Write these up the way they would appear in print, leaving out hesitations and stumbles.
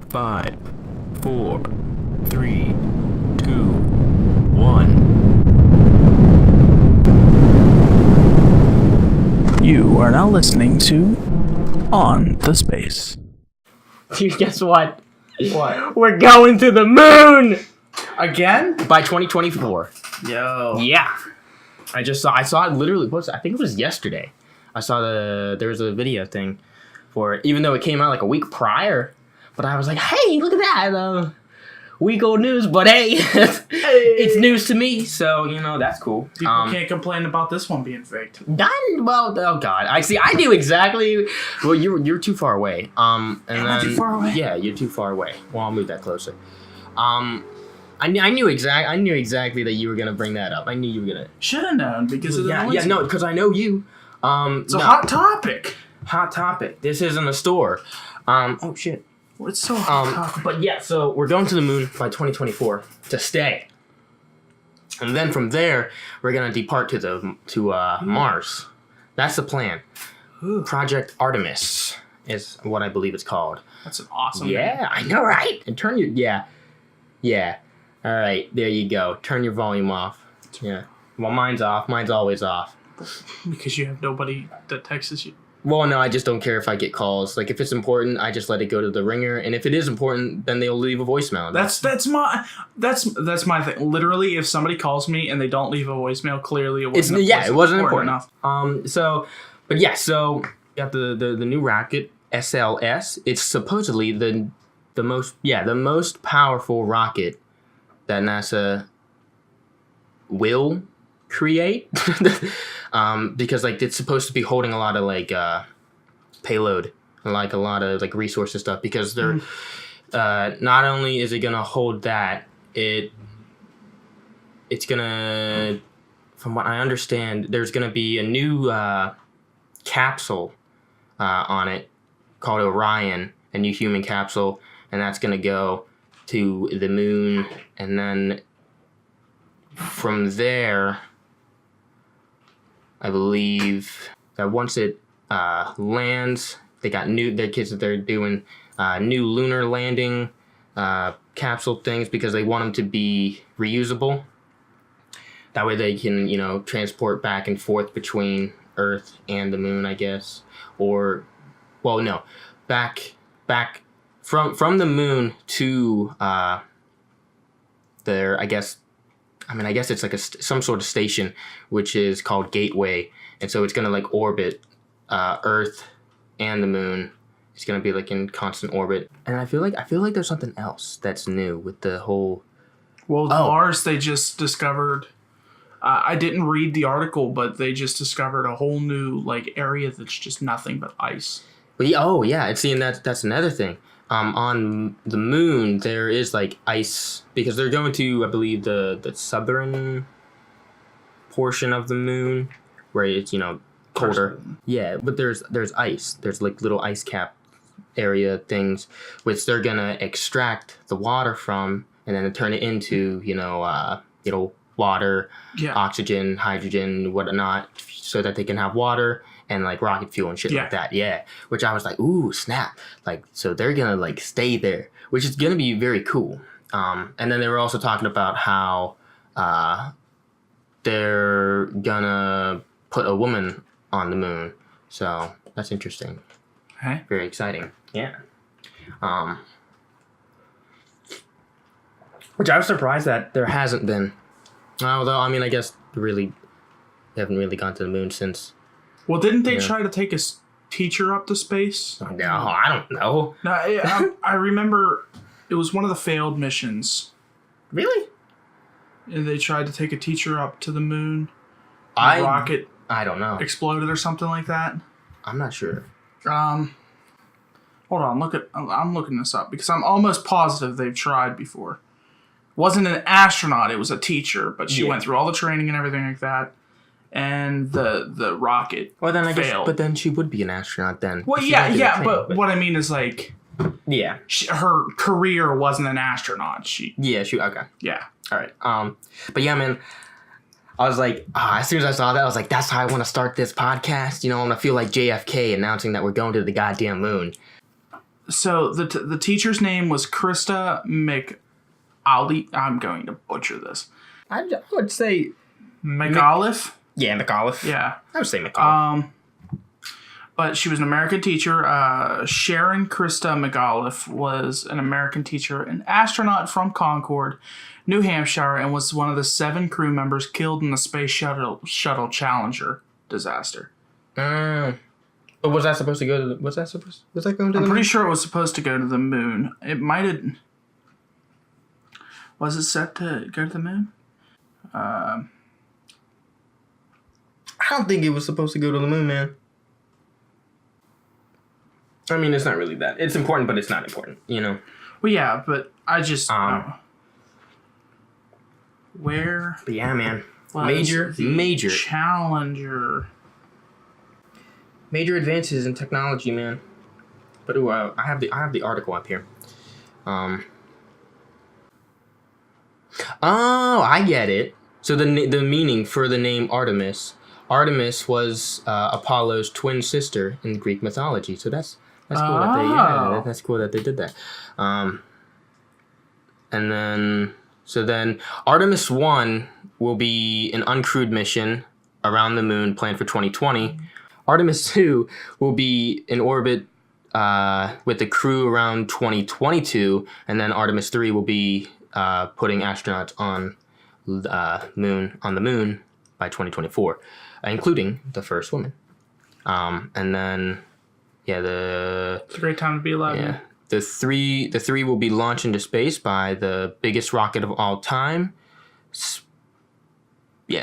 5, 4, 3, 2, 1. You are now listening to On the Space. Dude, guess what? What? We're going to the moon Again? by 2024. Yo. Yeah. I saw it literally posted. I think it was yesterday. I saw there was a video thing for it, even though it came out like a week prior. But I was like, hey, look at that. Week old news, but hey, it's news to me. So, that's cool. People can't complain about this one being faked. Oh God. I knew exactly. Well, you're too far away. Am I too far away? Yeah, you're too far away. Well, I'll move that closer. I knew exactly that you were gonna bring that up. I knew you were gonna. Should have known because of the noise. Yeah, no, because I know you. It's a hot topic. Hot topic. This isn't a store. Oh shit. What's so hot topic? But yeah, so we're going to the moon by 2024 to stay, and then from there we're gonna depart to Mars. That's the plan. Ooh. Project Artemis is what I believe it's called. That's an awesome Yeah, name. I know, right? And turn your yeah. All right, there you go. Turn your volume off. Yeah. Well, mine's off. Mine's always off. Because you have nobody that texts you. Well, no, I just don't care if I get calls. Like, if it's important, I just let it go to the ringer, and if it is important, then they'll leave a voicemail. That's my thing. Literally, if somebody calls me and they don't leave a voicemail, clearly it wasn't. It wasn't important enough. So got the new rocket SLS. It's supposedly the most powerful rocket that NASA will create. Because it's supposed to be holding a lot of payload and a lot of resources and stuff, because they're not only is it gonna hold that, it's gonna, from what I understand, there's gonna be a new capsule on it called Orion, a new human capsule, and that's gonna go to the moon, and then from there, I believe that once it lands, their kids that they're doing new lunar landing capsule things, because they want them to be reusable. That way they can, transport back and forth between Earth and the moon, I guess. Or, well, no, back from the moon to their, I guess it's some sort of station, which is called Gateway, and so it's gonna orbit Earth and the moon. It's gonna be in constant orbit, and I feel like there's something else that's new with the whole. Well, Mars, they just discovered. I didn't read the article, but they just discovered a whole new area that's just nothing but ice. But that's another thing. On the moon, there is ice, because they're going to, I believe, the southern portion of the moon, where it's colder. Yeah, but there's ice. There's little ice cap area things, which they're gonna extract the water from, and then turn it into water, oxygen, hydrogen, whatnot, so that they can have water and rocket fuel and shit like that. Yeah. Which I was like, ooh, snap. So they're gonna stay there, which is gonna be very cool. And then they were also talking about how they're gonna put a woman on the moon. So that's interesting. Hey? Very exciting. Yeah. Which I was surprised that there hasn't been. Although, I guess they haven't really gone to the moon since. Well, didn't they try to take a teacher up to space? No, I don't know. No, I remember it was one of the failed missions. Really? And they tried to take a teacher up to the moon. The rocket, I don't know, exploded or something like that. I'm not sure. Hold on, I'm looking this up because I'm almost positive they've tried before. Wasn't an astronaut, it was a teacher, but she went through all the training and everything like that. And the rocket failed. But then she would be an astronaut then. Well, but what I mean is her career wasn't an astronaut. Okay. Yeah. All right. But yeah, man, I was like, as soon as I saw that, I was like, that's how I want to start this podcast. I want to feel like JFK announcing that we're going to the goddamn moon. So the teacher's name was Krista McAuliffe. I'm going to butcher this. I would say McAuliffe? yeah, McAuliffe. Yeah. I would say McAuliffe. But she was an American teacher. Sharon Krista McAuliffe was an American teacher, an astronaut from Concord, New Hampshire, and was one of the 7 crew members killed in the Space Shuttle Challenger disaster. But was that supposed to go to the... Was that going to I'm the pretty moon? sure it was supposed to go to the moon. It might have... Was it set to go to the moon? I don't think it was supposed to go to the moon, man. I mean, it's not really that. It's important, but it's not important, you know? Well, yeah, but I just... where... But yeah, man. was Major Challenger... Major advances in technology, man. But I have the article up here. Oh, I get it. So the meaning for the name Artemis. Artemis was Apollo's twin sister in Greek mythology. So that's cool that that's cool that they did that. And then Artemis 1 will be an uncrewed mission around the moon planned for 2020. Artemis 2 will be in orbit with the crew around 2022, and then Artemis 3 will be putting astronauts on the moon by 2024, including the first woman. And then, It's a great time to be alive. Yeah, the three will be launched into space by the biggest rocket of all time.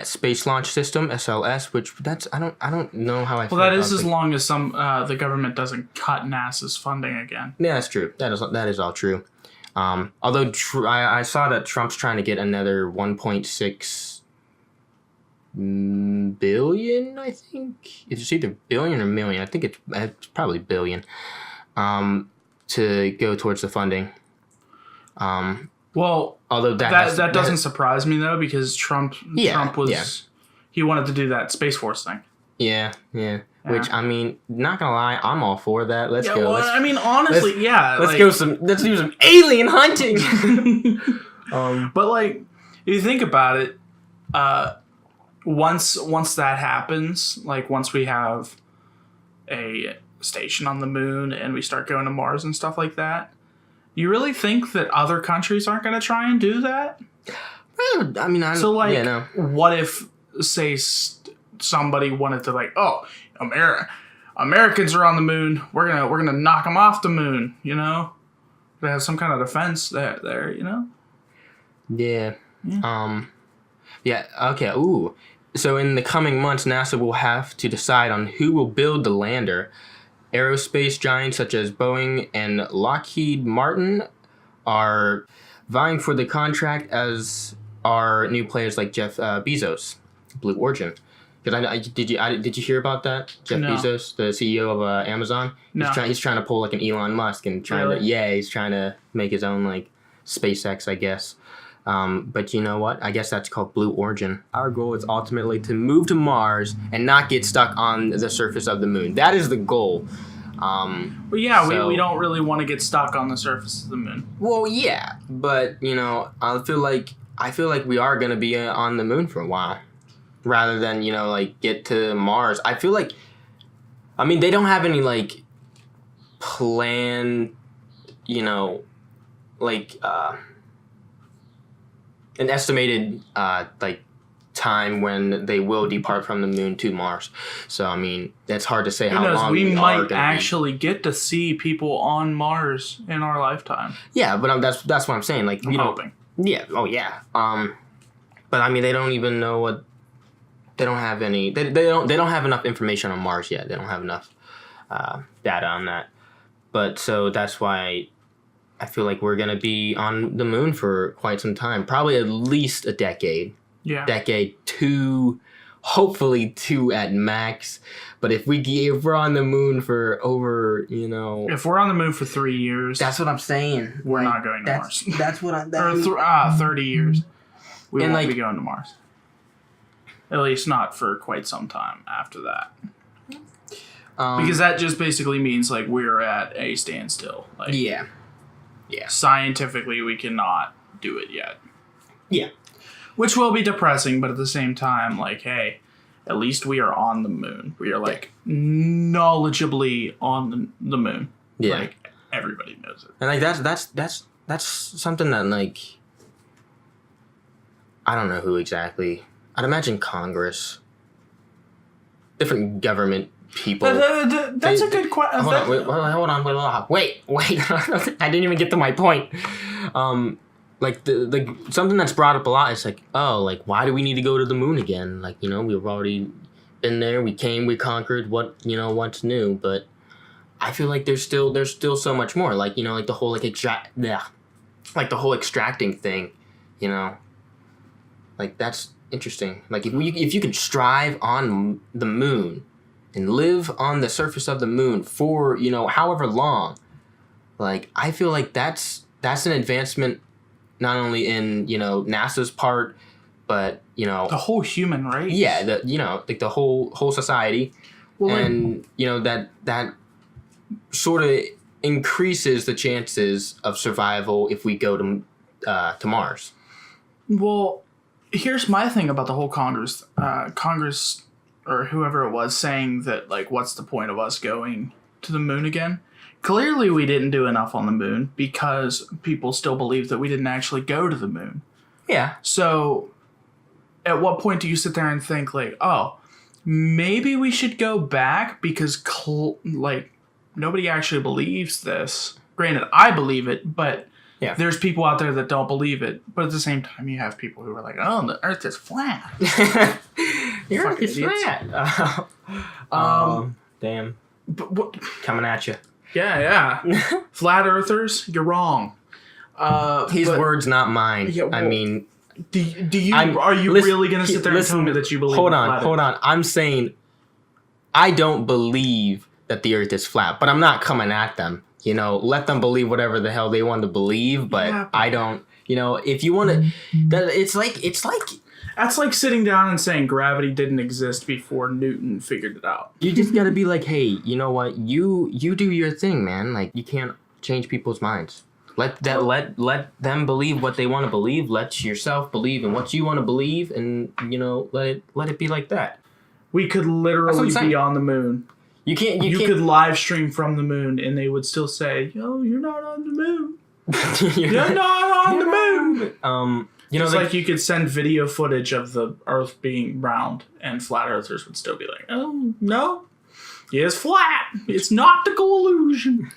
Space Launch System (SLS), which I don't know how I. Well, that is as long as the government doesn't cut NASA's funding again. Yeah, that's true. That is all true. Although I saw that Trump's trying to get another 1.6 billion. I think it's either billion or million. I think it's probably billion. To go towards the funding. Well, although that doesn't surprise me though, because Trump was he wanted to do that Space Force thing. Yeah. Which, I mean, not gonna lie, I'm all for that. Let's go. Well, I mean, honestly, Let's do some alien hunting. But like, if you think about it, once that happens, like once we have a station on the moon and we start going to Mars and stuff like that, you really think that other countries aren't going to try and do that? Well, I mean, what if, say, somebody wanted to Americans are on the moon. We're gonna knock them off the moon. You know, they have some kind of defense there. You know. Yeah. Yeah. Okay. Ooh. So in the coming months, NASA will have to decide on who will build the lander. Aerospace giants such as Boeing and Lockheed Martin are vying for the contract, as are new players like Jeff Bezos, Blue Origin. Did you hear about that? Jeff Bezos, the CEO of Amazon. No. He's trying to pull like an Elon Musk and he's trying to make his own like SpaceX, I guess. But you know what? I guess that's called Blue Origin. Our goal is ultimately to move to Mars and not get stuck on the surface of the moon. That is the goal. But yeah, we don't really want to get stuck on the surface of the moon. Well, yeah, but you know, I feel like we are gonna be on the moon for a while, rather than like get to Mars. I feel like, I mean, they don't have any like plan, like an estimated like time when they will depart from the moon to Mars. So I mean, it's hard to say how long we might actually get to see people on Mars in our lifetime. Yeah, but that's what I'm saying. Like, I'm hoping. Yeah. Oh yeah. But I mean, they don't even know what. They don't have any. They don't have enough information on Mars yet. They don't have enough data on that. But so that's why I feel like we're gonna be on the moon for quite some time. Probably at least a decade. Yeah. Decade, 2, hopefully 2 at max. But if we're on the moon for over, if we're on the moon for 3 years, that's what I'm saying. We're not going to Mars. That's what I'm. 30 years, we won't be going to Mars. At least not for quite some time after that. Because that just basically means like we're at a standstill. Like, yeah. scientifically, we cannot do it yet. Yeah. Which will be depressing, but at the same time, like, hey, at least we are on the moon. We are like knowledgeably on the moon. Yeah. Like everybody knows it. And like that's something that like I don't know who exactly. I'd imagine Congress, different government people. That's a good question. Hold on. Wait. I didn't even get to my point. Like the something that's brought up a lot is like, oh, like why do we need to go to the moon again? Like, you know, we've already been there. We came. We conquered. What's new? But I feel like there's still so much more. Like, you know, like the whole like the whole extracting thing. You know, like that's interesting. Like if you can strive on the moon and live on the surface of the moon for, you know, however long, like I feel like that's an advancement not only in, you know, NASA's part, but, you know, the whole human race. Yeah, you know, like the whole society. Well, and like, you know, that sort of increases the chances of survival if we go to Mars. Well, here's my thing about the whole Congress or whoever it was saying that, like, what's the point of us going to the moon again? Clearly we didn't do enough on the moon because people still believe that we didn't actually go to the moon. Yeah. So at what point do you sit there and think, like, oh, maybe we should go back because, like, nobody actually believes this. Granted, I believe it, but there's people out there that don't believe it. But at the same time, you have people who are like, oh, the Earth is flat. The Earth is flat. Damn. But what? Coming at you. Yeah. Flat Earthers, you're wrong. His words, not mine. Yeah, well, I mean, are you really going to sit there and tell me that you believe? Hold on. I'm saying I don't believe that the Earth is flat, but I'm not coming at them. You know, let them believe whatever the hell they want to believe, but I don't. You know, if you want to, it's like. That's like sitting down and saying gravity didn't exist before Newton figured it out. You just gotta be like, hey, you know what? You do your thing, man. Like, you can't change people's minds. Let them believe what they want to believe. Let yourself believe in what you want to believe, and, you know, let it be like that. We could literally be on the moon. You could live stream from the moon, and they would still say, "Yo, you're not on the moon. you're not on the moon." You know, it's like you could send video footage of the Earth being round, and flat earthers would still be like, "Oh no, it's flat. It's an optical illusion."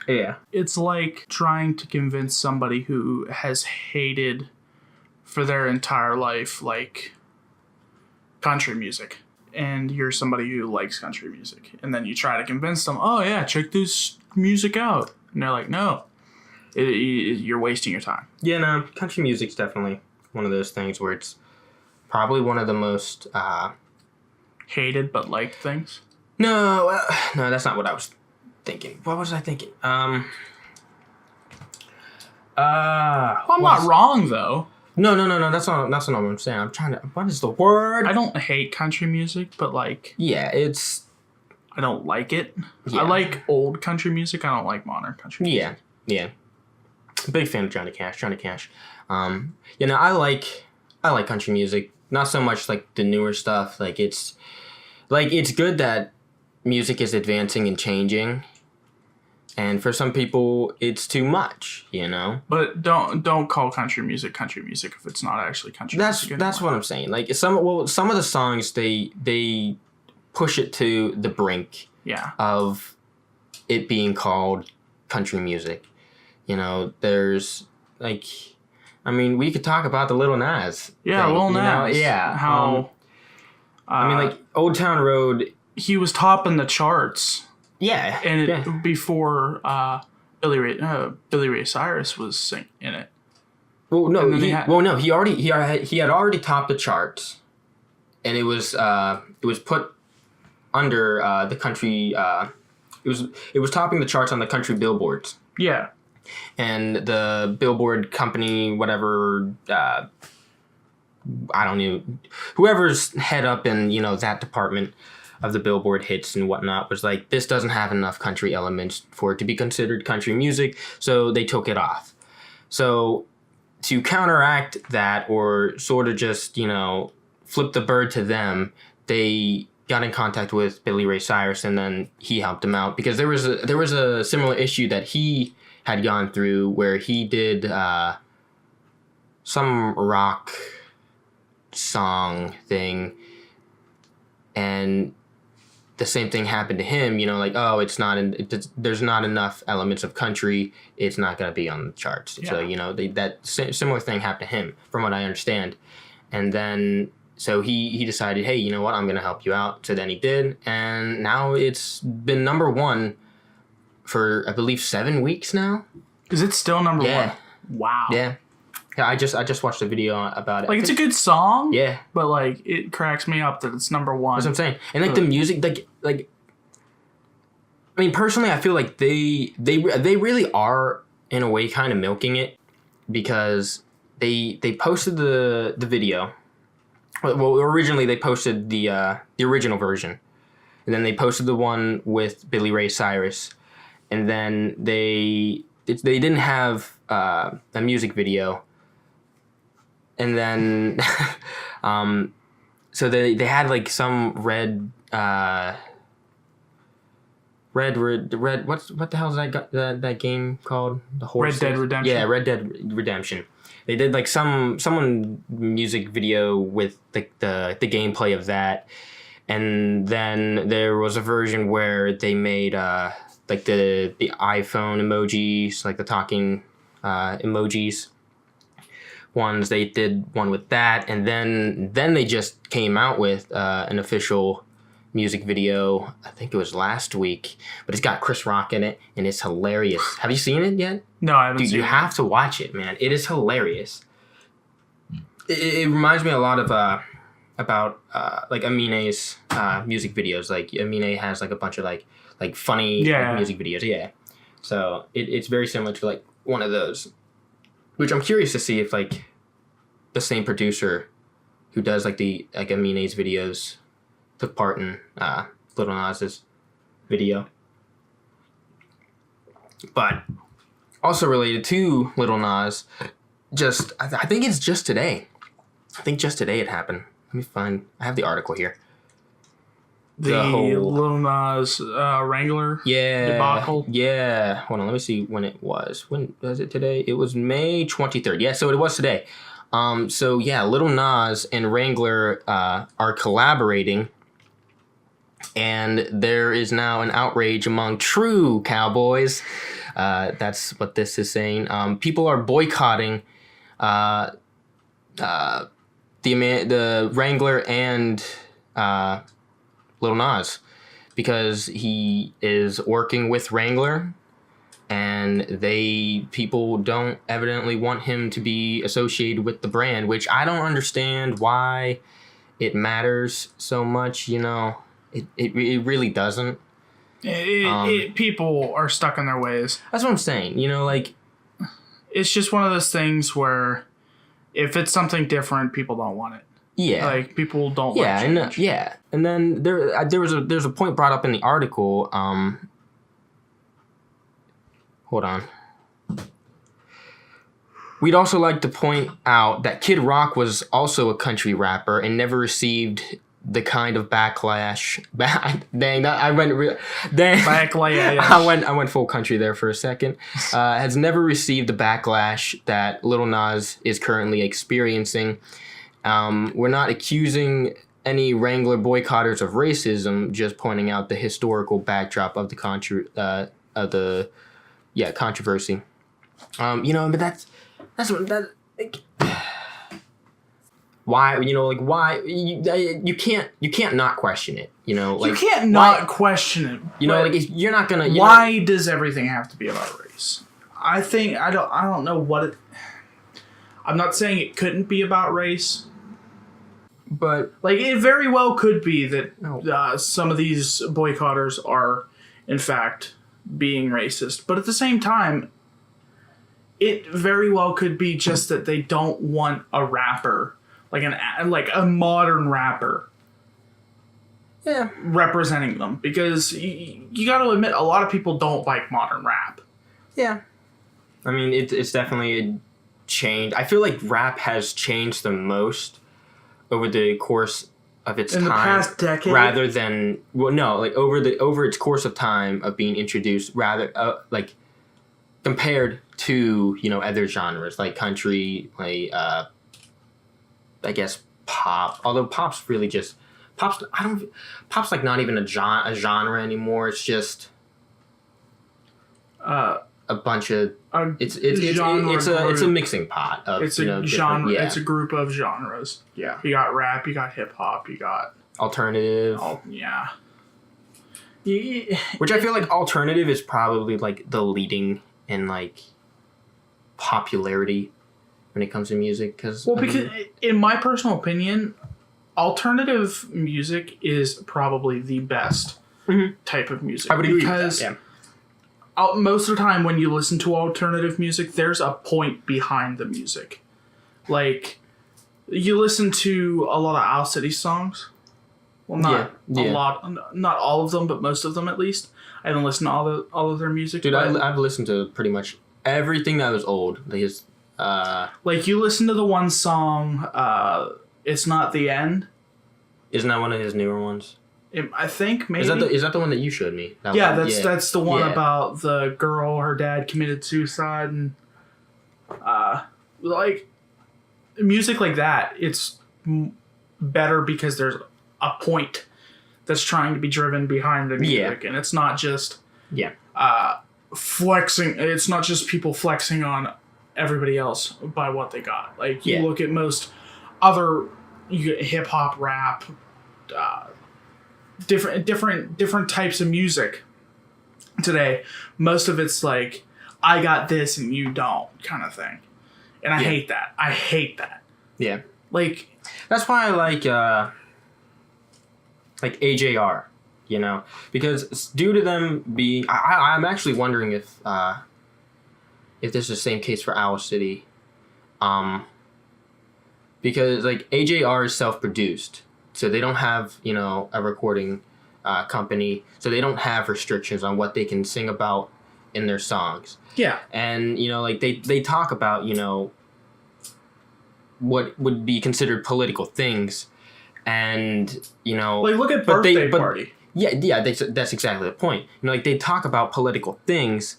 Yeah, it's like trying to convince somebody who has hated for their entire life, like, country music. And you're somebody who likes country music. And then you try to convince them, oh, yeah, check this music out. And they're like, no, you're wasting your time. Yeah, no, country music's definitely one of those things where it's probably one of the most... hated but liked things? No, that's not what I was thinking. What was I thinking? Well, I'm not wrong, though. No. That's not what I'm saying. I'm trying to. What is the word? I don't hate country music, but like. Yeah, it's. I don't like it. Yeah. I like old country music. I don't like modern country music. Yeah. Big fan of Johnny Cash. You know, I like country music. Not so much like the newer stuff. Like it's good that music is advancing and changing. And for some people, it's too much, you know. But don't call country music if it's not actually country music anymore. That's what I'm saying. Like some of the songs they push it to the brink. Yeah. Of it being called country music. You know, there's like, I mean, we could talk about the Lil Nas. Yeah, thing, Lil Nas. Yeah. How? I mean, like Old Town Road. He was topping the charts. Yeah, and before Billy Ray Cyrus was in it. Well, no, he had already topped the charts, and it was put under the country. It was topping the charts on the country billboards. Yeah, and the Billboard company, whatever. I don't know, whoever's head up in, you know, that department. of the Billboard hits and whatnot was like, this doesn't have enough country elements for it to be considered country music, so they took it off. So to counteract that, or sort of just, flip the bird to them, they got in contact with Billy Ray Cyrus, and then he helped him out because there was a similar issue that he had gone through where he did some rock song thing, and the same thing happened to him. There's not enough elements of country. It's not going to be on the charts. Yeah. So that similar thing happened to him, from what I understand, and then. So he decided, hey, you know what? I'm going to help you out. So then he did. And now it's been number one for, I believe, 7 weeks now. Is it still number one? Wow. Yeah. Yeah, I just watched a video about it. Like, it's a good song. Yeah. But, like, it cracks me up that it's number one. That's what I'm saying. And, like, the music, like I mean, personally, I feel like they really are, in a way, kind of milking it. Because they posted the video. Well, originally they posted the original version, and then they posted the one with Billy Ray Cyrus, and then they didn't have a music video, and then so they had like some red what the hell is that game called? The horse. Red Dead Redemption. Yeah, Red Dead Redemption. They did like some music video with the gameplay of that, and then there was a version where they made like the iPhone emojis, like the talking emojis ones. They did one with that, and then they just came out with an official music video. I think it was last week, but it's got Chris Rock in it, and it's hilarious. Have you seen it yet? No, I haven't seen it. Dude, you have to watch it, man. It is hilarious. It reminds me a lot of about like Amine's music videos. Like Amine has like a bunch of like funny music videos. Yeah. So it's very similar to like one of those, which I'm curious to see if like the same producer who does like Amine's videos took part in Lil Nas's video. But also related to Lil Nas, I think it's just today. I think just today it happened. Let me find. I have the article here. The whole Lil Nas Wrangler debacle. Yeah. Hold on. Let me see when it was. When was it today? It was May 23rd. Yeah. So it was today. So yeah, Lil Nas and Wrangler are collaborating. And there is now an outrage among true cowboys. That's what this is saying. People are boycotting the Wrangler and Lil Nas because he is working with Wrangler, and people don't evidently want him to be associated with the brand, which I don't understand why it matters so much. It really doesn't. People are stuck in their ways. That's what I'm saying. It's just one of those things where if it's something different, people don't want it. Yeah. Like, people don't like change. And then there's a point brought up in the article. Hold on. We'd also like to point out that Kid Rock was also a country rapper and never received the kind of backlash. Backlash. I went full country there for a second. Has never received the backlash that Lil Nas is currently experiencing. We're not accusing any Wrangler boycotters of racism, just pointing out the historical backdrop of the controversy. But that's what that. Why you can't not question it, you can't not question it. You're not gonna. Why does everything have to be about race? I think I don't know what it. I'm not saying it couldn't be about race, but like it very well could be that some of these boycotters are in fact being racist, but at the same time, it very well could be just that they don't want a rapper. Like a modern rapper representing them, because you got to admit a lot of people don't like modern rap. Yeah. I mean, it's definitely changed. I feel like rap has changed the most over the course of its in time, the past decade, rather than over its course of time of being introduced, rather like compared to other genres like country, like I guess pop. Although pop's really just pop's. Pop's like not even a genre anymore. It's just a bunch of it's a mixing pot of it's a genre. Yeah. It's a group of genres. Yeah, you got rap, you got hip hop, you got alternative. Yeah. Which I feel like alternative is probably like the leading in like popularity when it comes to music, because in my personal opinion, alternative music is probably the best type of music. I would agree because with that, most of the time when you listen to alternative music, there's a point behind the music. Like, you listen to a lot of Owl City songs. Well, not a lot, not all of them, but most of them at least. I haven't listened to all of their music. Dude, I've listened to pretty much everything that was old. Like, you listen to the one song, It's Not the End. Isn't that one of his newer ones? I think maybe. Is that the one that you showed me? That's the one about the girl, her dad committed suicide, and like music like that. It's better because there's a point that's trying to be driven behind the music, and it's not just flexing. It's not just people flexing on everybody else by what they got. Like, you look at most other hip hop, rap, different types of music today. Most of it's like, I got this and you don't, kind of thing, and I hate that. I hate that. Yeah, like that's why I like AJR, because due to them being, I'm actually wondering if this is the same case for Owl City, because like AJR is self-produced, so they don't have a recording company, so they don't have restrictions on what they can sing about in their songs. Yeah, and like they talk about what would be considered political things, and like, look at Birthday Party. That's exactly the point. Like, they talk about political things,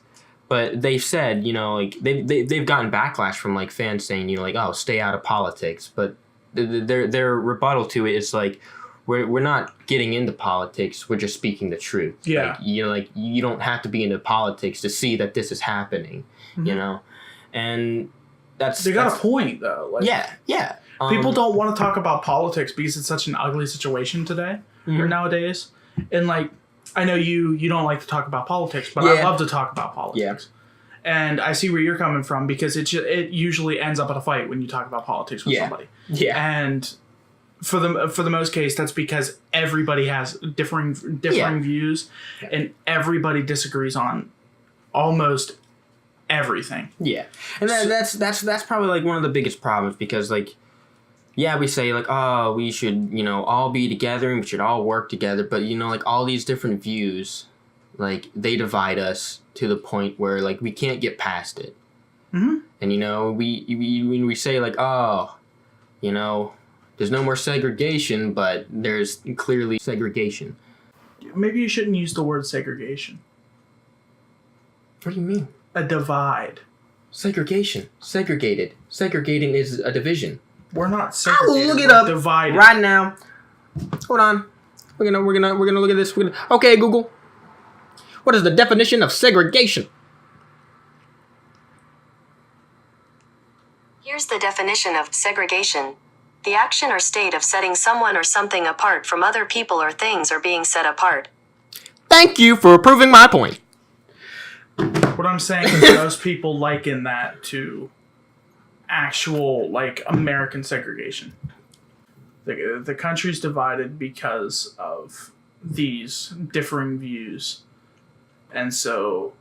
but they've said like they've gotten backlash from like fans saying oh, stay out of politics, but their rebuttal to it is like, we're not getting into politics, we're just speaking the truth. Yeah, like you don't have to be into politics to see that this is happening. And they got a point though. Like, yeah. People don't want to talk about politics because it's such an ugly situation today or nowadays. And like, I know you don't like to talk about politics, but I love to talk about politics. Yeah. And I see where you're coming from, because it usually ends up at a fight when you talk about politics with somebody. Yeah. And for the most case, that's because everybody has differing views, and everybody disagrees on almost everything. Yeah. And that's probably like one of the biggest problems, because like, we say like, oh, we should, all be together and we should all work together. But, like, all these different views, like, they divide us to the point where, like, we can't get past it. Mm-hmm. And, when we say like, oh, there's no more segregation, but there's clearly segregation. Maybe you shouldn't use the word segregation. What do you mean? A divide. Segregation. Segregated. Segregating is a division. We're not segregated. I'll look it up divided right now. Hold on. We're gonna look at this. Okay, Google. What is the definition of segregation? Here's the definition of segregation: the action or state of setting someone or something apart from other people or things, or being set apart. Thank you for proving my point. What I'm saying is most people liken that to actual, like, American segregation. The country's divided because of these differing views. And so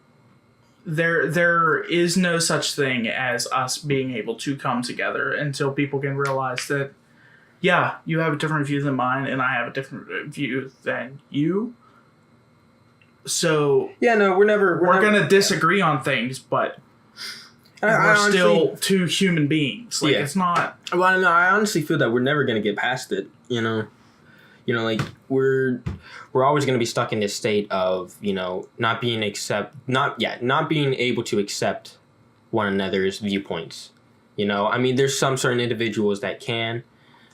there is no such thing as us being able to come together until people can realize that Yeah, you have a different view than mine, and I have a different view than you. So Yeah, no, we're never gonna disagree on things, but we're still two human beings. Like it's not. Well, no, I honestly feel that we're never gonna get past it. Like we're always gonna be stuck in this state of not being able to accept one another's viewpoints. I mean, there's some certain individuals that can,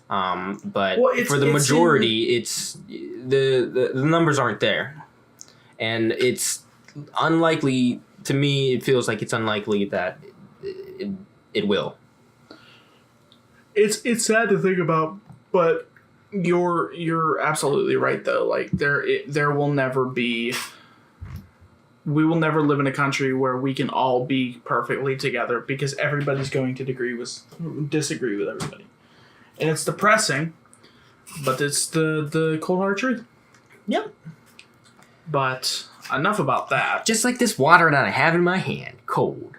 but for the majority, it's the numbers aren't there, and it's unlikely. To me, it feels like it's unlikely that it will. It's sad to think about, but you're absolutely right though. Like there will never be. We will never live in a country where we can all be perfectly together because everybody's going to disagree with everybody, and it's depressing, but it's the cold hard truth. Yep. But enough about that. Just like this water that I have in my hand, cold.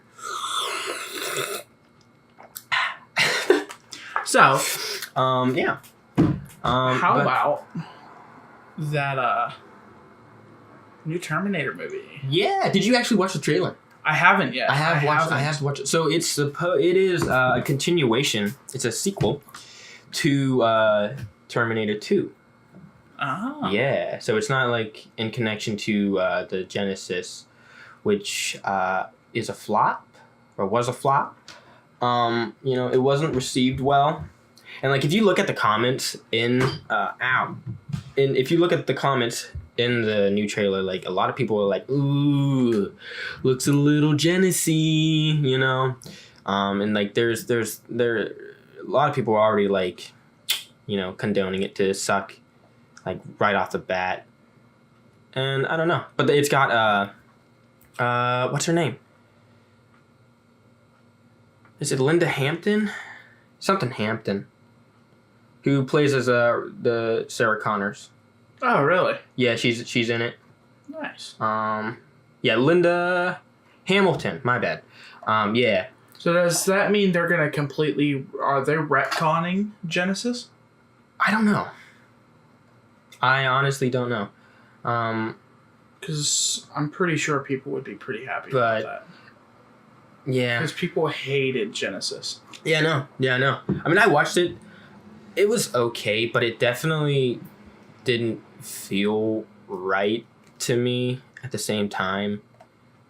So, yeah. How about that new Terminator movie? Yeah. Did you actually watch the trailer? I haven't yet. I have to watch it. So it is a continuation. It's a sequel to Terminator 2. Oh. Yeah. So it's not like in connection to the Genesis, which is a flop or was a flop. It wasn't received well. And like if you look at the comments in if you look at the comments in the new trailer, like a lot of people are like, "Ooh, looks a little Genesy," and like there a lot of people are already like, condoning it to suck, like right off the bat. And I don't know, but it's got what's her name? Is it Linda Hampton? Something Hampton. Who plays as the Sarah Connors. Oh, really? Yeah, she's in it. Nice. Yeah, Linda Hamilton. My bad. Yeah. So does that mean they're gonna are they retconning Genesis? I don't know. I honestly don't know. Because I'm pretty sure people would be pretty happy about that. Yeah. Because people hated Genesis. Yeah, no. I mean, I watched it. It was okay, but it definitely didn't feel right to me at the same time.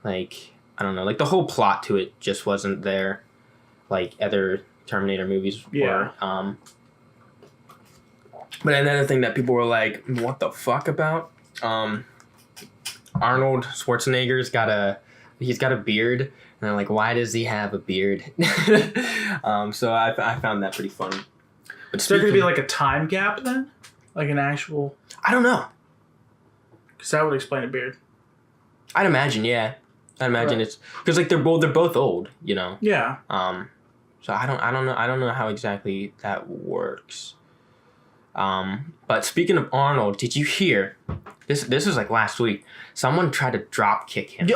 Like, I don't know. Like, the whole plot to it just wasn't there. Like, other Terminator movies were. But another thing that people were like, what the fuck about? Arnold Schwarzenegger's got a beard. And they're like, why does he have a beard? So I found that pretty funny. But is there going to be like a time gap then? Like an actual... I don't know. Because that would explain a beard. I'd imagine, yeah. It's... Because like they're both old, Yeah. So I don't know how exactly that works. But speaking of Arnold, did you hear... This was like last week. Someone tried to drop kick him. They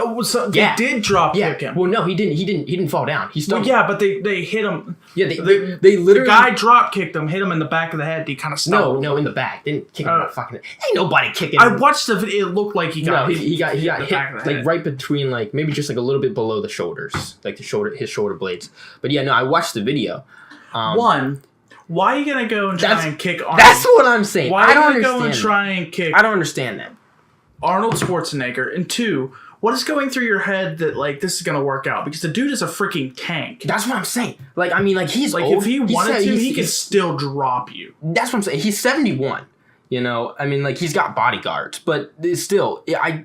did drop kick him. Well, no, he didn't. He didn't fall down. He stumbled. Well, yeah, but they hit him. Yeah, they literally. The guy drop kicked him, hit him in the back of the head. He kind of stumbled. No, in the back. Didn't kick him in the fucking. Ain't nobody kicking him. I watched the video. It looked like he got. No, he got hit like right between like maybe just like a little bit below the shoulders, like his shoulder blades. But yeah, no, I watched the video. Why are you gonna go and try and kick Arnold? That's what I'm saying. Why are you gonna go and try and kick? I don't understand that. Arnold Schwarzenegger. And two, what is going through your head that like this is gonna work out? Because the dude is a freaking tank. That's what I'm saying. Like, I mean, like he's like old. If he wanted to, he could still drop you. That's what I'm saying. He's 71. I mean, like he's got bodyguards, but still,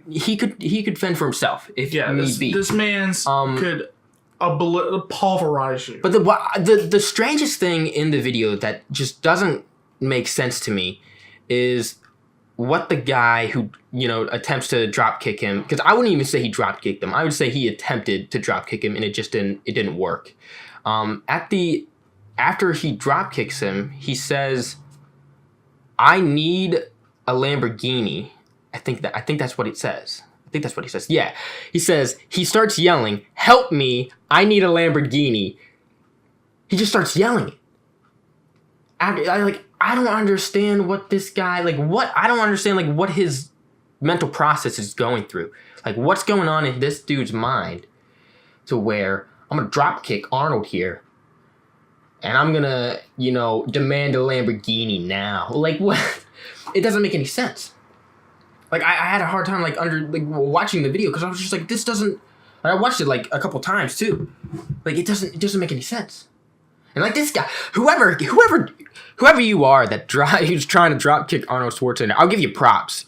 he could fend for himself if need be. This man's could pulverize you. But the strangest thing in the video that just doesn't make sense to me is what the guy who attempts to drop kick him, because I wouldn't even say he drop kicked him. I would say he attempted to drop kick him and it didn't work. After he drop kicks him, he says, "I need a Lamborghini." I think that's what it says. I think that's what he says. Yeah. He starts yelling, "Help me, I need a Lamborghini." He just starts yelling. I don't understand what this guy, I don't understand, what his mental process is going through. Like, what's going on in this dude's mind to where I'm going to drop kick Arnold here and I'm going to, demand a Lamborghini now. Like, what? It doesn't make any sense. Like, I had a hard time, watching the video because I was just like, this doesn't... I watched it, a couple times, too. Like, it doesn't make any sense. And, this guy, whoever you are who's trying to drop kick Arnold Schwarzenegger, I'll give you props.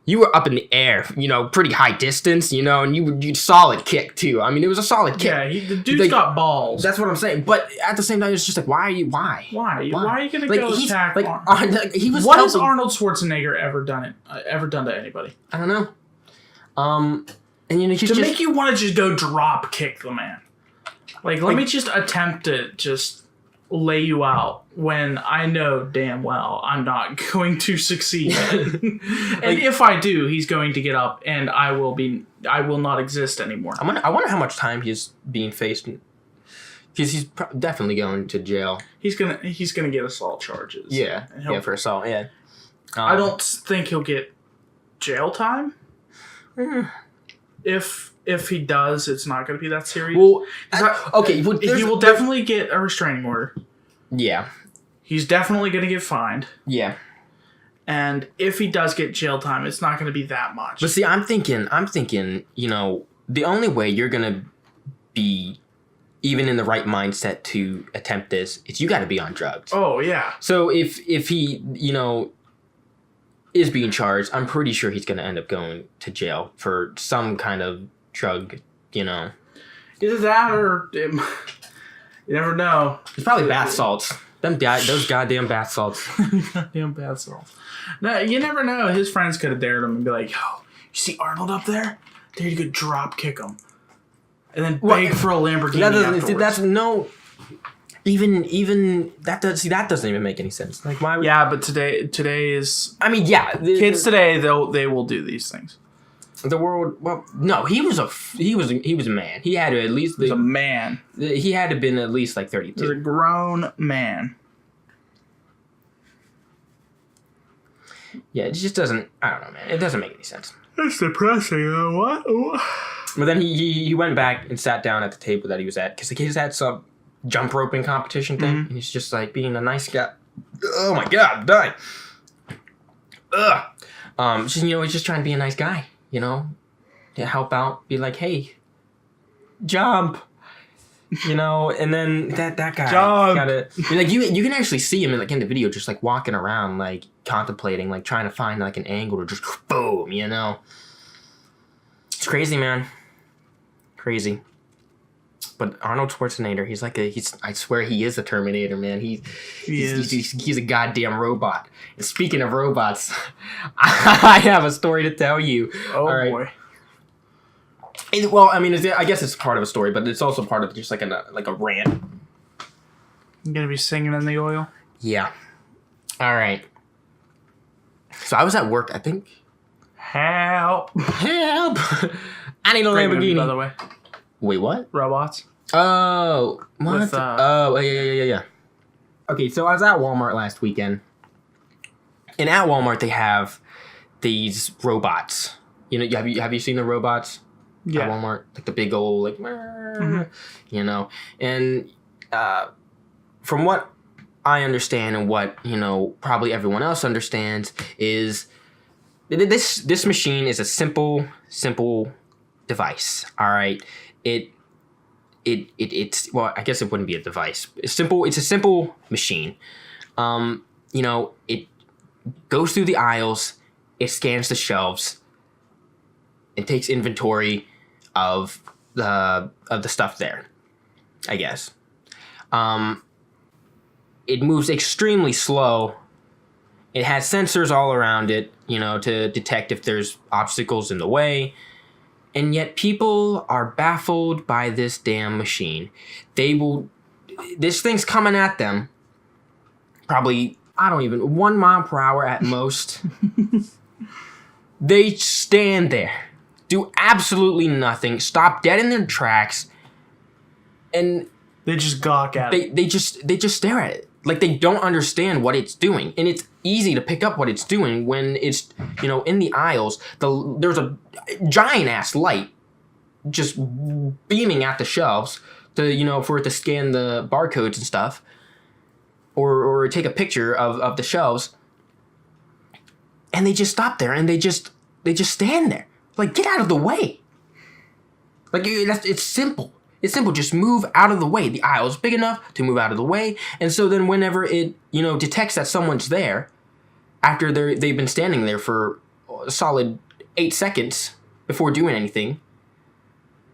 You were up in the air, pretty high distance, and you solid kick, too. I mean, it was a solid kick. Yeah, the dude's got balls. That's what I'm saying. But at the same time, it's just like, why? Why are you going to go attack he was What has Arnold Schwarzenegger ever done to anybody? I don't know. And he's to make you want to just go drop kick the man. Let me just attempt to just lay you out when I know damn well I'm not going to succeed. And if I do, he's going to get up and I will not exist anymore. I wonder how much time he's being faced, because he's definitely going to jail. He's gonna get assault charges. Yeah, for assault. Yeah. I don't think he'll get jail time. If he does, it's not going to be that serious. Well, he will definitely get a restraining order. Yeah. He's definitely going to get fined. Yeah. And if he does get jail time, it's not going to be that much. But see, I'm thinking, the only way you're going to be even in the right mindset to attempt this is you got to be on drugs. Oh, yeah. So if he, is being charged, I'm pretty sure he's going to end up going to jail for some kind of drug, Either that or... you never know. It's probably bath salts. Those goddamn bath salts. Goddamn bath salts. No, you never know. His friends could have dared him and be like, yo, you see Arnold up there? Dare you could drop kick him. And then beg for a Lamborghini afterwards. That's no... Even that doesn't even make any sense. Like, why? Yeah, but today is. I mean, yeah, kids today they will do these things. The world. Well, no, he was a man. He had to at least. He was a man. He had to have been at least 32. He was a grown man. Yeah, it just doesn't. I don't know, man. It doesn't make any sense. It's depressing. What? But then he went back and sat down at the table that he was at because he's had some jump roping competition thing. Mm-hmm. He's just being a nice guy. Oh my god, I'm dying. He's just trying to be a nice guy, to help out, be like, hey, jump, and then that guy gotta you can actually see him in the video just walking around contemplating, trying to find an angle to just boom, It's crazy, man. Crazy. But Arnold Schwarzenegger, I swear he is a Terminator, man. He's a goddamn robot. And speaking of robots, I have a story to tell you. Oh, all right. Boy. Well, I mean, I guess it's part of a story, but it's also part of just a rant. You gonna be singing in the oil? Yeah. All right. So I was at work, I think. Help. I need a Lamborghini. Movie, by the way. Wait, what? Robots. Oh, what? Yeah. Okay, so I was at Walmart last weekend, and at Walmart they have these robots. Have you seen the robots? Yeah. At Walmart, the big old and from what I understand and what probably everyone else understands is this machine is a simple device. All right. It's well, I guess it wouldn't be a device. It's a simple machine. It goes through the aisles, it scans the shelves, it takes inventory of the stuff there, I guess. It moves extremely slow. It has sensors all around it, to detect if there's obstacles in the way. And yet people are baffled by this damn machine. This thing's coming at them. Probably, 1 mile per hour at most. They stand there, do absolutely nothing, stop dead in their tracks, and they just gawk at it. They just stare at it. Like they don't understand what it's doing, and it's easy to pick up what it's doing when it's, in the aisles. There's a giant ass light just beaming at the shelves to, for it to scan the barcodes and stuff, or take a picture of the shelves. And they just stop there and they just stand there. Like, get out of the way. Like, it's simple. It's simple. Just move out of the way. The aisle is big enough to move out of the way. And so then whenever it, detects that someone's there, after they've been standing there for a solid 8 seconds before doing anything,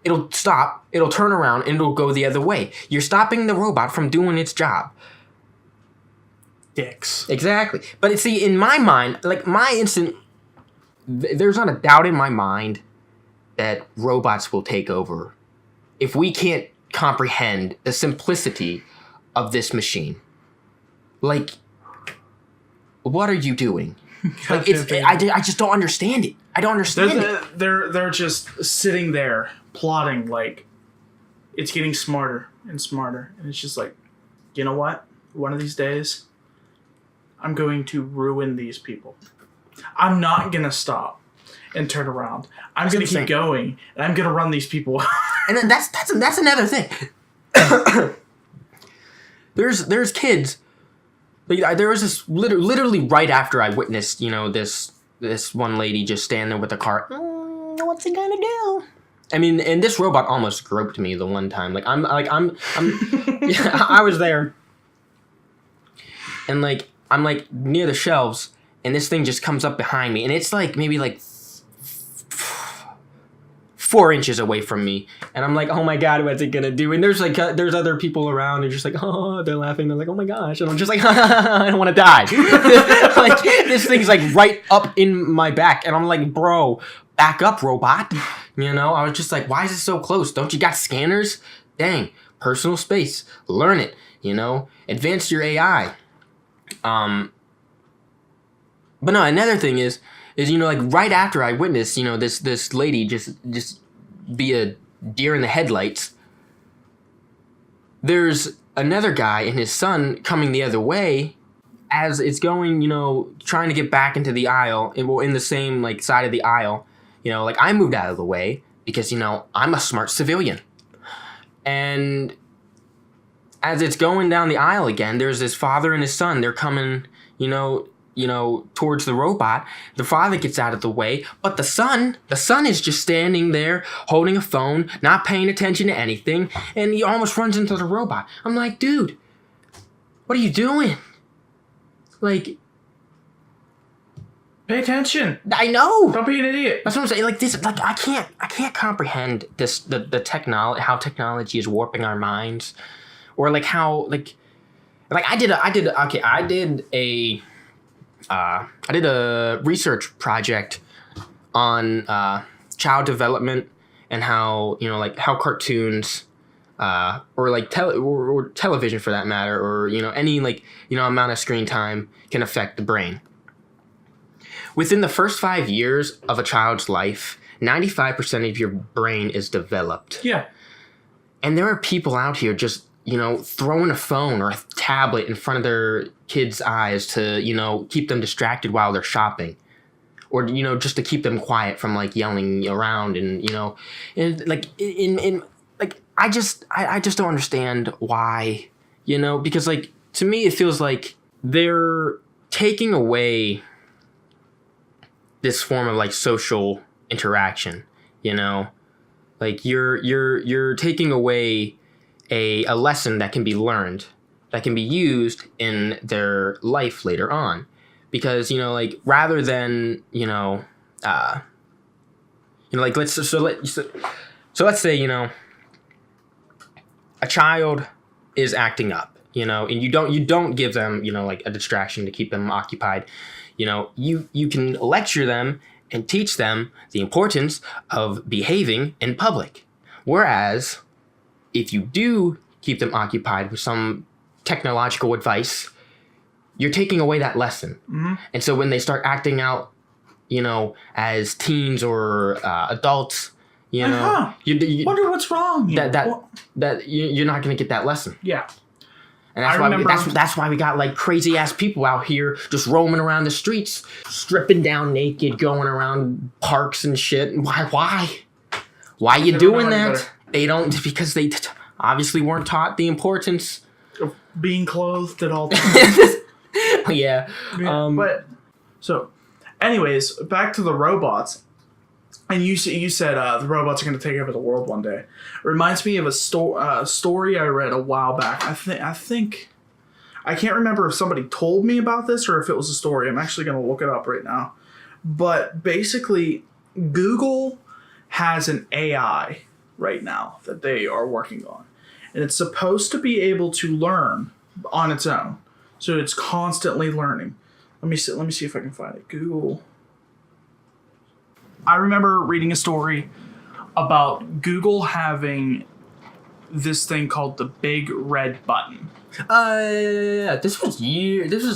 it'll stop, it'll turn around, and it'll go the other way. You're stopping the robot from doing its job. Dicks. Exactly. But see, in my mind, like there's not a doubt in my mind that robots will take over if we can't comprehend the simplicity of this machine. Like, what are you doing? Like, I just don't understand it. I don't understand it. They're just sitting there plotting, like, it's getting smarter and smarter. And it's just like, you know what? One of these days, I'm going to ruin these people. I'm not going to stop and turn around. I'm going to keep going, and I'm going to run these people. And then that's another thing. There's kids. Like, there was this literally right after I witnessed, this one lady just stand there with a car. What's he gonna do? I mean, and this robot almost groped me the one time. Like I'm yeah, I was there, and like I'm like near the shelves, and this thing just comes up behind me, and it's like maybe like 4 inches away from me, and I'm like, oh my god, what's it gonna do? And there's like there's other people around, and just like, oh, they're laughing, they're like, oh my gosh, and I'm just like, I don't want to die. Like, this thing's like right up in my back, and I'm like, bro, back up, robot. I was just like, why is it so close? Don't you got scanners? Dang, personal space, learn it. Advance your AI. But no, another thing is like right after I witnessed, this lady just be a deer in the headlights, there's another guy and his son coming the other way as it's going, trying to get back into the aisle, in the same like side of the aisle. Like I moved out of the way because, I'm a smart civilian. And as it's going down the aisle again, there's this father and his son. They're coming, towards the robot. The father gets out of the way, but the son is just standing there holding a phone, not paying attention to anything, and he almost runs into the robot. I'm like, dude, what are you doing? Like, pay attention. I know. Don't be an idiot. That's what I'm saying. Like this, like I can't comprehend this, the technology, how technology is warping our minds, or like how like I did a research project on child development and how like how cartoons or like or television for that matter, or any like amount of screen time can affect the brain. Within the first 5 years of a child's life, 95% of your brain is developed. Yeah. And there are people out here just throwing a phone or a tablet in front of their kids' eyes to, keep them distracted while they're shopping. Or, just to keep them quiet from, like, yelling around and, and, like, I just don't understand why, because, like, to me, it feels like they're taking away this form of, like, social interaction, Like, you're taking away a lesson that can be learned, that can be used in their life later on, because like rather than like let's say a child is acting up, and you don't give them like a distraction to keep them occupied. You can lecture them and teach them the importance of behaving in public, whereas if you do keep them occupied with some technological advice, you're taking away that lesson. Mm-hmm. And so when they start acting out, as teens or adults, you wonder what's wrong here. That you're not going to get that lesson. Yeah. And that's why we got like crazy ass people out here just roaming around the streets, stripping down naked, going around parks and shit. Why you doing that? They don't, because they obviously weren't taught the importance of being clothed at all times. Yeah. But so, anyways, back to the robots. And you said the robots are going to take over the world one day. It reminds me of a story I read a while back. I think I can't remember if somebody told me about this or if it was a story. I'm actually going to look it up right now. But basically, Google has an AI right now that they are working on, and it's supposed to be able to learn on its own. So it's constantly learning. Let me see if I can find it. Google. I remember reading a story about Google having this thing called the big red button. This was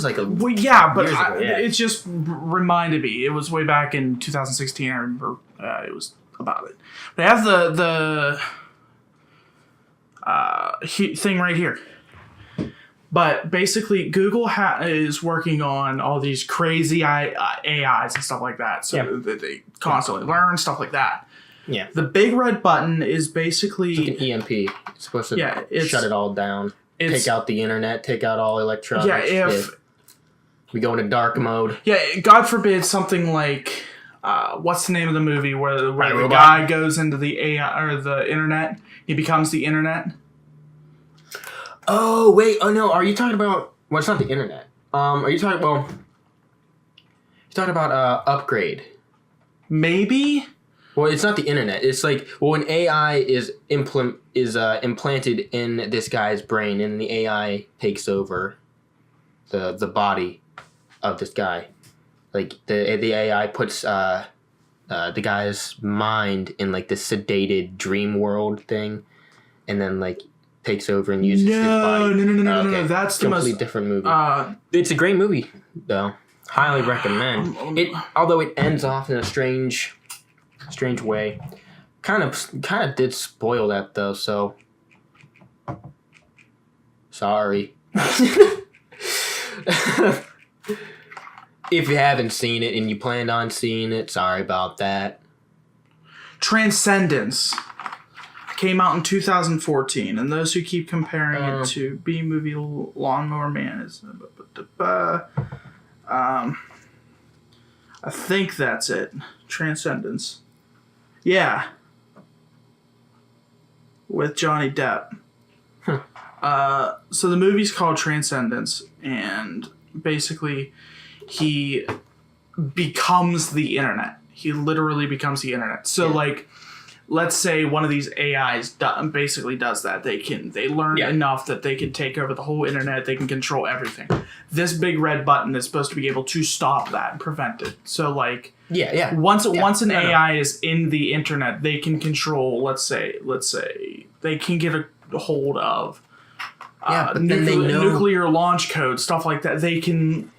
like a... Well, yeah, but ago, it just reminded me. It was way back in 2016. I remember it was about it. They have the thing right here. But basically, Google is working on all these crazy AIs and stuff like that. So they constantly learn, stuff like that. Yeah. The big red button is basically... It's like an EMP. It's supposed to shut it all down. Take out the internet. Take out all electronics. Yeah, if... We go into dark mode. Yeah, God forbid something like... what's the name of the movie where the guy goes into the AI or the internet? He becomes the internet. Oh wait! Oh no! Are you talking about? Well, it's not the internet. Are you talking? Well, you're talking about Upgrade. Maybe. Well, it's not the internet. It's like when AI is implanted in this guy's brain, and the AI takes over the body of this guy. Like the AI puts the guy's mind in like this sedated dream world thing, and then like takes over and uses his body. No. That's the completely most different movie. It's a great movie though. Highly recommend. Although it ends off in a strange way. Kind of did spoil that though. So sorry. If you haven't seen it and you planned on seeing it, sorry about that. Transcendence came out in 2014, and those who keep comparing it to B-movie Lawnmower Man is... I think that's it. Transcendence. Yeah. With Johnny Depp. So the movie's called Transcendence, and basically he becomes the internet. He literally becomes the internet. So like, let's say one of these AIs basically does that. They learn enough that they can take over the whole internet. They can control everything. This big red button is supposed to be able to stop that and prevent it. So like, once an AI is in the internet, they can control. Let's say they can get a hold of nuclear launch code, stuff like that. They can.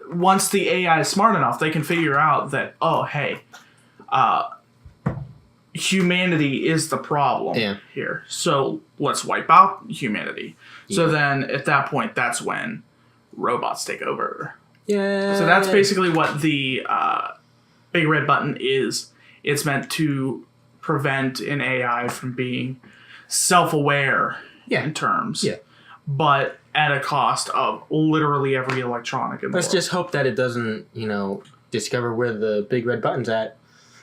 Once the AI is smart enough, they can figure out that, humanity is the problem here. So let's wipe out humanity. Yeah. So then at that point, that's when robots take over. Yeah. So that's basically what the big red button is. It's meant to prevent an AI from being self-aware in terms. Yeah. But at a cost of literally every electronic in the world. Let's just hope that it doesn't, discover where the big red button's at.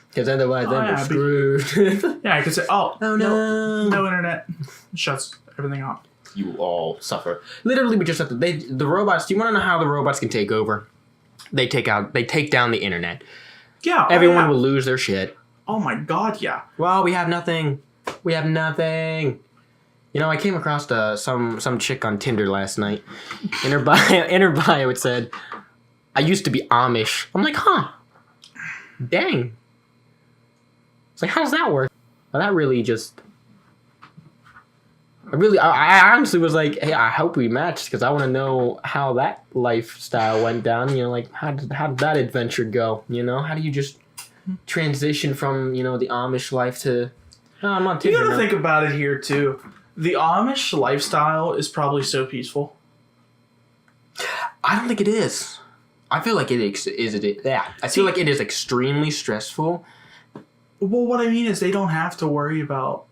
Because otherwise, then we're screwed. Yeah, I could say, no internet. Shuts everything off. You all suffer. Literally, we just have to... the robots... Do you want to know how the robots can take over? They take down the internet. Yeah. Everyone will lose their shit. Oh my god, yeah. Well, we have nothing. I came across some chick on Tinder last night. In her bio it said, I used to be Amish. I'm like, huh. Dang. It's like, how does that work? Well, that really just... I honestly was like, hey, I hope we matched because I want to know how that lifestyle went down. How did that adventure go? How do you just transition from, the Amish life to... No, I'm on Tinder. You gotta think about it here, too. The Amish lifestyle is probably so peaceful. I don't think it is. I feel like I feel like it is extremely stressful. Well, what I mean is they don't have to worry about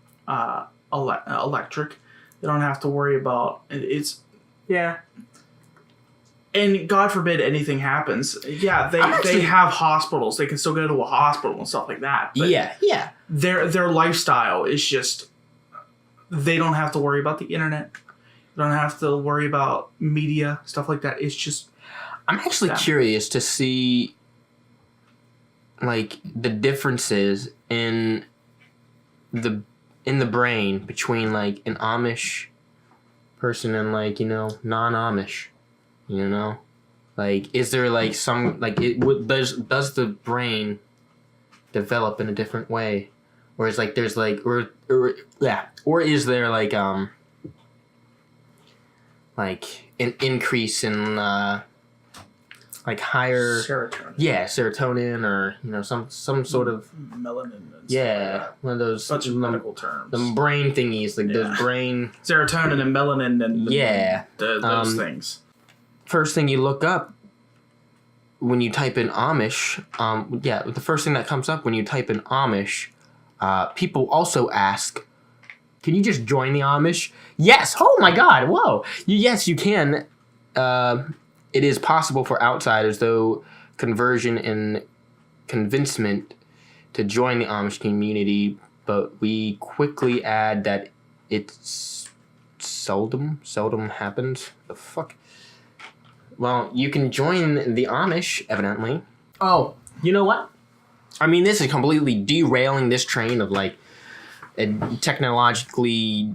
electric. They don't have to worry about it's. Yeah. And God forbid anything happens. Yeah, they have hospitals. They can still go to a hospital and stuff like that. But yeah. Their lifestyle is just. They don't have to worry about the internet. They don't have to worry about media, stuff like that. It's just. I'm actually curious to see, like, the differences in the brain between, like, an Amish person and, like, non-Amish. Like, is there, like, some, like, does the brain develop in a different way? Or is, like, there's, like, or is there, like an increase in, like higher serotonin. Yeah, serotonin, or some sort of melanin. And one of those such medical terms. The brain thingies, like those brain serotonin and melanin and those things. First thing you look up when you type in Amish, the first thing that comes up when you type in Amish, people also ask, "Can you just join the Amish?" Yes. Oh my God. Whoa. Yes, you can. It is possible for outsiders, though, conversion and convincement to join the Amish community, but we quickly add that it's seldom happens. The fuck? Well, you can join the Amish, evidently. Oh, you know what? I mean, this is completely derailing this train of, like, technologically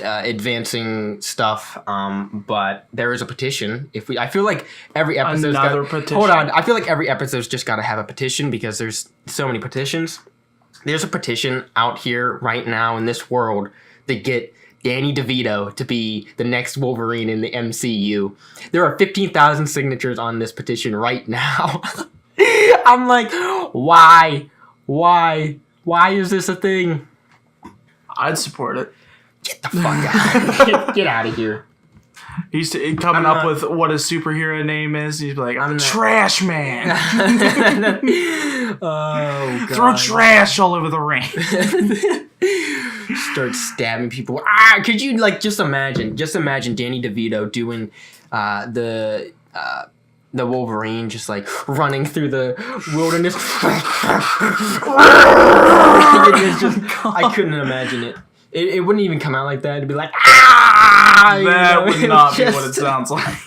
advancing stuff, but there is a petition. I feel like every episode's petition. Hold on, I feel like every episode's just got to have a petition because there's so many petitions. There's a petition out here right now in this world to get Danny DeVito to be the next Wolverine in the MCU. There are 15,000 signatures on this petition right now. I'm like, why is this a thing? I'd support it. Get the fuck out. Get out of here. He's coming up with what his superhero name is. He's like, I'm the Trash Man. Oh, God. Throw trash all over the ring. Start stabbing people. Could you, like, just imagine Danny DeVito doing the Wolverine, just, like, running through the wilderness. I couldn't imagine it. It wouldn't even come out like that. It'd be like, That would not be what it sounds like.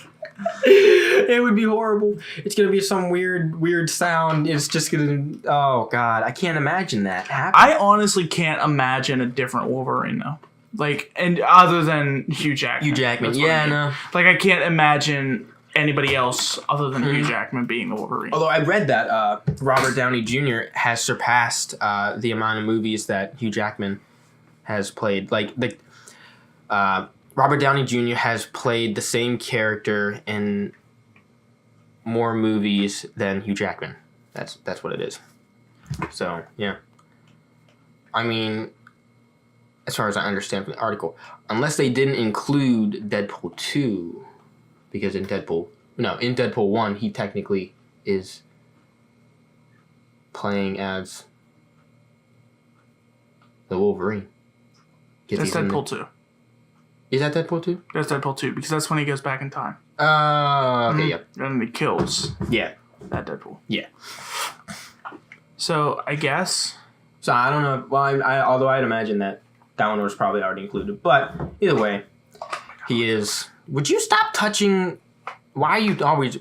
It would be horrible. It's going to be some weird sound. It's just going to... Oh, God. I can't imagine that happening. I honestly can't imagine a different Wolverine, though. Like, and other than Hugh Jackman. Hugh Jackman. Yeah, no. Like, I can't imagine anybody else other than Hugh Jackman being the Wolverine. Although I read that Robert Downey Jr. has surpassed the amount of movies that Hugh Jackman has played. Like, Robert Downey Jr. has played the same character in more movies than Hugh Jackman. That's what it is. So, yeah. I mean, as far as I understand from the article, unless they didn't include Deadpool 2, because in Deadpool 1, he technically is playing as the Wolverine. That's Deadpool 2. Is that Deadpool 2? That's Deadpool 2, because that's when he goes back in time. Okay, yeah. And he kills that Deadpool. Yeah. So, I guess... So, I don't know. Well, although I'd imagine that one was probably already included. But, either way, he is... Would you stop touching... Why do you always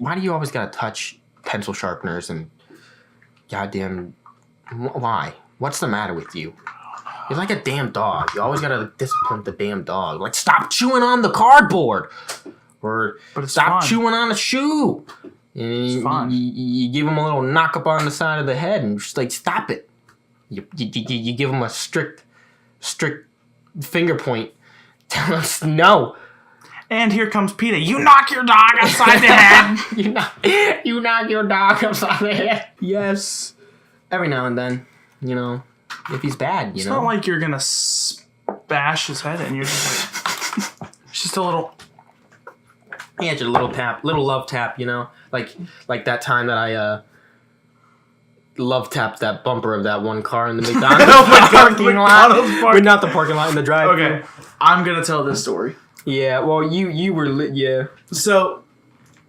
gotta touch pencil sharpeners and goddamn... Why? What's the matter with you? You're like a damn dog. You always gotta discipline the damn dog. Like, stop chewing on the cardboard! Or stop chewing on a shoe! And it's fun. You give him a little knock up on the side of the head and just like, stop it. You give him a strict finger point. Tell us no. And here comes PETA. You knock your dog upside the head. You knock your dog upside the head. Yes. Every now and then, if he's bad, It's not like you're gonna spank bash his head in. You're just like, it's just a little. Yeah, just a little tap, little love tap, you know, like that time that I love tapped that bumper of that one car in the McDonald's parking lot. But not the parking lot, in the drive-thru. Okay, I'm gonna tell this story. Yeah, well, you were lit, yeah. So,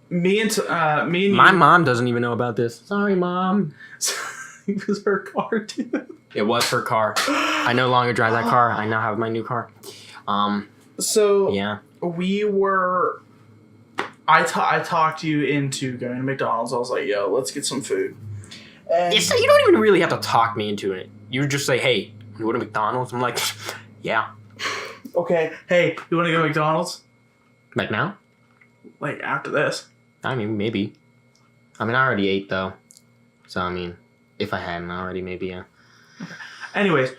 me and My mom doesn't even know about this. Sorry, Mom. It was her car too. It was her car. I no longer drive that car. I now have my new car. So Yeah. we were. I talked you into going to McDonald's. I was like, "Yo, let's get some food." And You don't even really have to talk me into it. You just say, "Hey, you go to McDonald's?" I'm like, "Yeah." okay, hey, you want to go to McDonald's? Like now? Like after this? I mean, maybe. I mean, I already ate though. So I mean, if I hadn't already, maybe yeah. Anyways,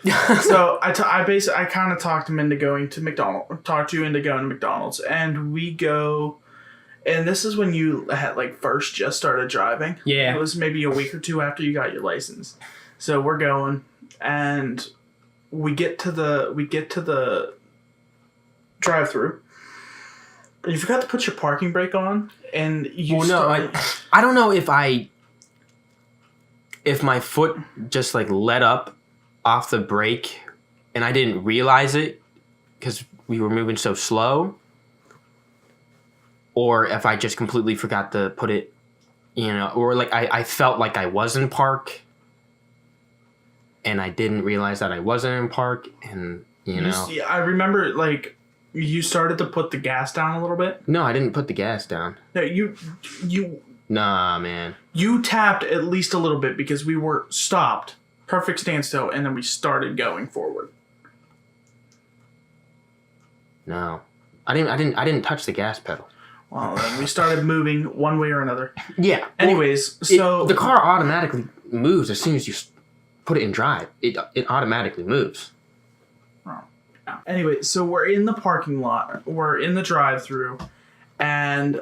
so I kind of talked him into going to McDonald's. Talked you into going to McDonald's, and we go. And this is when you had first just started driving. Yeah. It was maybe a week or two after you got your license. So we're going, and we get to the drive-through. And you forgot to put your parking brake on, and you. Well, no, I don't know if my foot just let up off the brake, and I didn't realize it because we were moving so slow. Or if I just completely forgot to put it, or I felt like I was in park and I didn't realize that I wasn't in park, and I remember you started to put the gas down a little bit. No, I didn't put the gas down. No, you Nah, man. You tapped at least a little bit because we were stopped, perfect standstill, and then we started going forward. No. I didn't touch the gas pedal. Well, then we started moving one way or another. Yeah. Anyways, the car automatically moves as soon as you put it in drive. It automatically moves. Oh, yeah. Anyway, so we're in the parking lot. We're in the drive-thru, and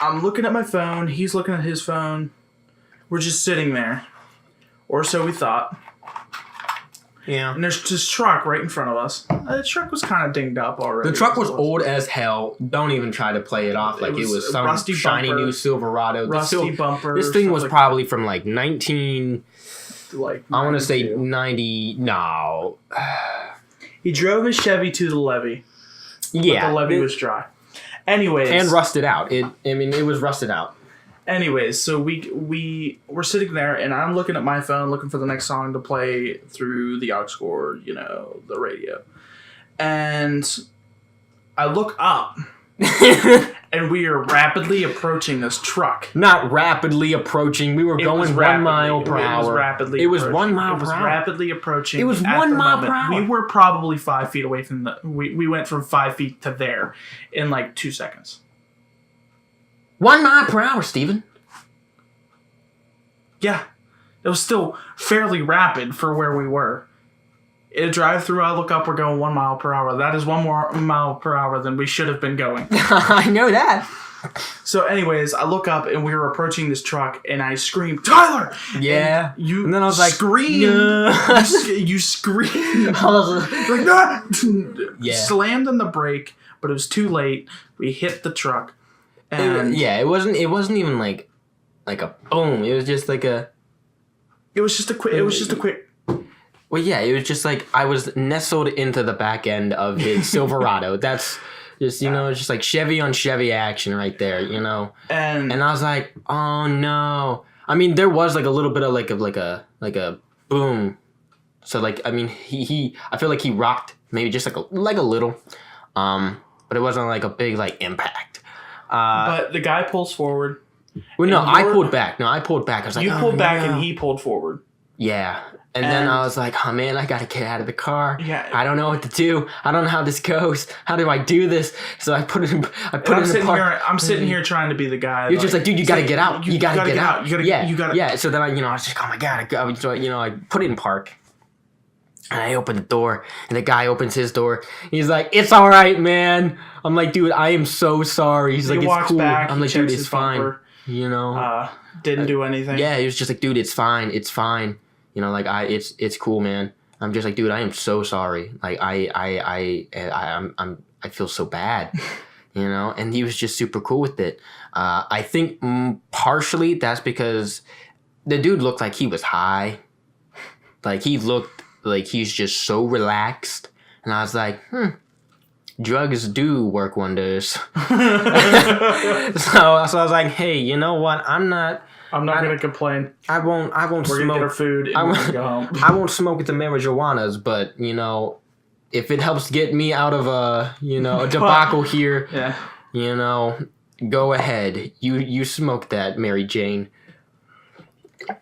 I'm looking at my phone. He's looking at his phone. We're just sitting there, or so we thought. Yeah. And there's this truck right in front of us. The truck was kind of dinged up already. The truck was old as hell. Don't even try to play it off like it was some rusty shiny bumper, new Silverado. Rusty bumper. This thing was probably from 19... I want to say 90... No. He drove his Chevy to the levee. Yeah. But the levee was dry. Anyways. And rusted out. It was rusted out. Anyways, so we're sitting there, and I'm looking at my phone, looking for the next song to play through the aux cord, the radio. And I look up, and we are rapidly approaching this truck. Not rapidly approaching. We were going 1 mile per hour. It was rapidly. It was approaching. 1 mile It was per hour. rapidly approaching. It was at 1 the mile moment. per hour. We were probably 5 feet away from the. We went from 5 feet to there in 2 seconds. 1 mile per hour, Steven. Yeah, it was still fairly rapid for where we were. In a drive-through, I look up, we're going 1 mile per hour. That is 1 more mile per hour than we should have been going. I know that. So anyways, I look up, and we were approaching this truck, and I screamed, "Tyler!" Yeah. And then I was like, screamed. "No." You screamed. I was like, "Ah!" Yeah. Slammed on the brake, but it was too late. We hit the truck. And it wasn't even like a boom. It was just like a. It was just a quick. Well, yeah, it was just I was nestled into the back end of his Silverado. That's just it's just Chevy on Chevy action right there, And I was like, oh no. I mean, there was a little bit of a boom. So he I feel like he rocked maybe just a little, but it wasn't a big impact. But the guy pulls forward. Well, no, I pulled back. I was like, you pulled back and he pulled forward. Yeah. And then I was like, oh man, I gotta get out of the car. Yeah. I don't know what to do. I don't know how this goes. How do I do this? So I put it in the park. I'm sitting here trying to be the guy. You're just dude, you gotta get out. You gotta get out. You gotta. Yeah. So then I was just, oh my god. I put it in park. And I open the door, and the guy opens his door. He's like, "It's all right, man." I'm like, "Dude, I am so sorry." He's like, "It's cool." Back, I'm like, "Dude, it's fine." Bumper, didn't do anything. Yeah, he was just like, "Dude, it's fine. It's fine." It's cool, man. I'm just like, dude, I am so sorry. Like, I feel so bad, you know? And he was just super cool with it. I think partially that's because the dude looked like he was high. Like, he looked like he's just so relaxed. And I was like, drugs do work wonders. So I was like, hey, you know what? I'm not gonna complain. I won't We're smoke. gonna get our food and we're gonna go home. I won't smoke the marijuanas, but you know, if it helps get me out of a debacle here, Yeah. you know, go ahead. You smoke that, Mary Jane.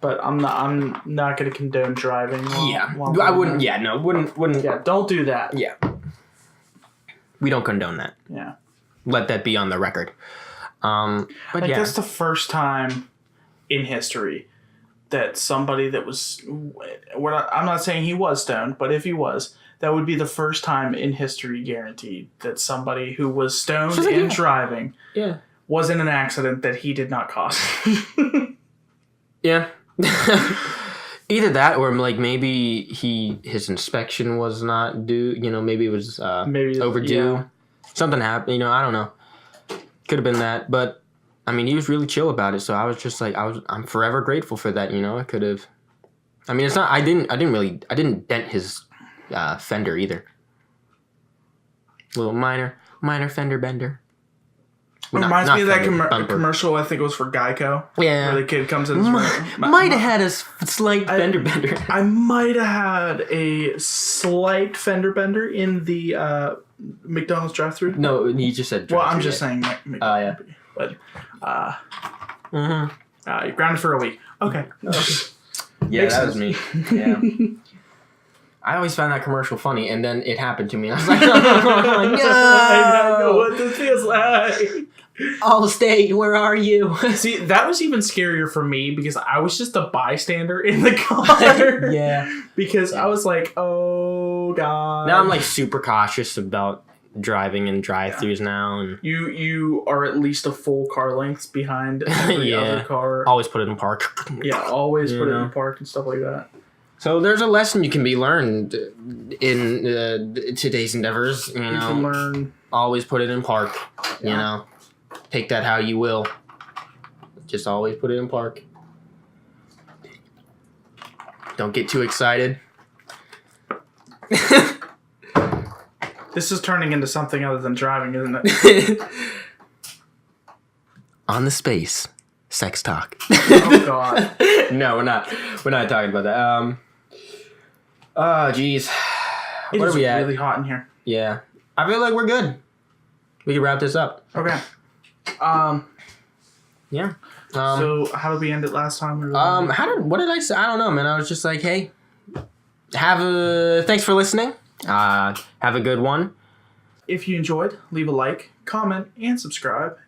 But I'm not gonna condone driving. While I wouldn't. Yeah, no, wouldn't. Yeah, don't do that. Yeah, we don't condone that. Yeah. Let that be on the record. But Like, yeah, that's the first time in history that somebody that was, I'm not saying he was stoned, but if he was, that would be the first time in history, guaranteed, that somebody who was stoned and driving was in an accident that he did not cause. Yeah. Either that or like maybe his inspection was not due, you know, maybe it was overdue. Yeah. Something happened, you know, I don't know. Could have been that, but I mean, he was really chill about it, so I was just like I'm forever grateful for that, you know. I could have I mean, it's not I didn't dent his fender either. Little minor fender bender. It reminds me of that bumper. commercial, I think it was for Geico. Yeah. Where the kid comes in his room. Might have had a slight fender bender. I might have had a slight fender bender in the McDonald's drive-thru. No, you just said Well, I'm just saying. yeah. But, you're grounded for a week. Okay. Yeah, Makes that was sense. me. Yeah. I always found that commercial funny, and then it happened to me, and I was like, oh, no! I know what this feels like. Allstate, where are you? See, that was even scarier for me because I was just a bystander in the car. Yeah. Because I was like, oh, God. Now I'm like super cautious about driving in drive-thrus now, and You are at least a full car length behind every other car. always put it in park. Yeah, always put it know? in park and stuff like that. So there's a lesson you can be learned in today's endeavors. You know, You can learn. always put it in park. You know, take that how you will. Just always put it in park. Don't get too excited. This is turning into something other than driving, isn't it? On the space, sex talk. Oh, God. No, we're not. We're not talking about that. Oh, geez. It What is are we at? really hot in here. Yeah. I feel like we're good. We can wrap this up. Okay. Yeah. So how did we end it last time? What did I say? I don't know, man. I was just like, hey, thanks for listening. Have a good one. If you enjoyed, leave a like, comment, and subscribe.